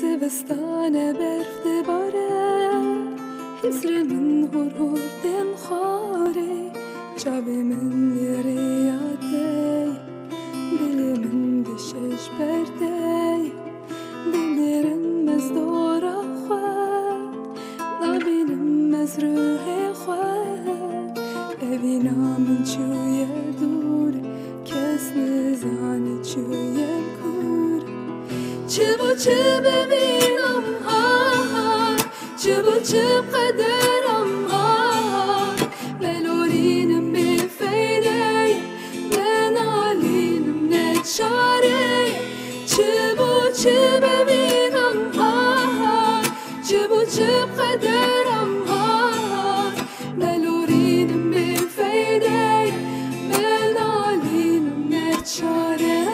زمستان برف باره حسر من هر دل خاره جاب من یریاده دل من دشش برده دلرم از دورا خواه نبینم از روح خواه ببینم من چوی دور کس نزانه چوی کور چه با چه ببینم ها چه با چه قدرم ها ملورینم بفیده منالینم نچاره چه با چه ببینم ها چه با چه قدرم ها ملورینم بفیده منالینم نچاره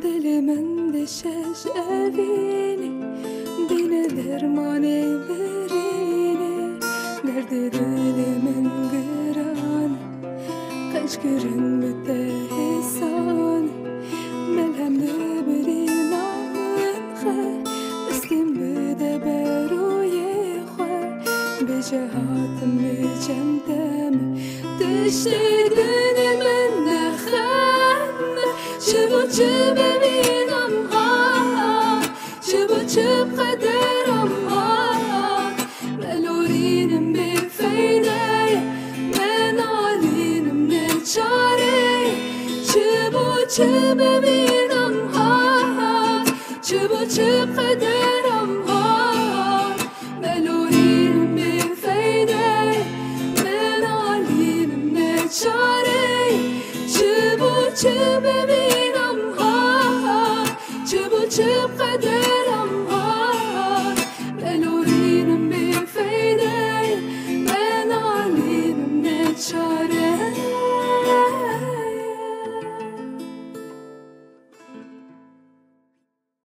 دل من دشش اوینه دین درمانه برینه درد دل من گرانه قشگرن بده حسانه ملهم نبرین آمن خه استیم بده بروی خواه به جهاتم بجمدم دشت دل من نخم چه با چه ببینم ها چه با چه قدرم ها ملورینم بفیده منالینم نچاره چه با چه ببینم ها چه با چه قدرم ها ملورینم بفیده منالینم نچاره چه با چه ببینم چه با چه قدر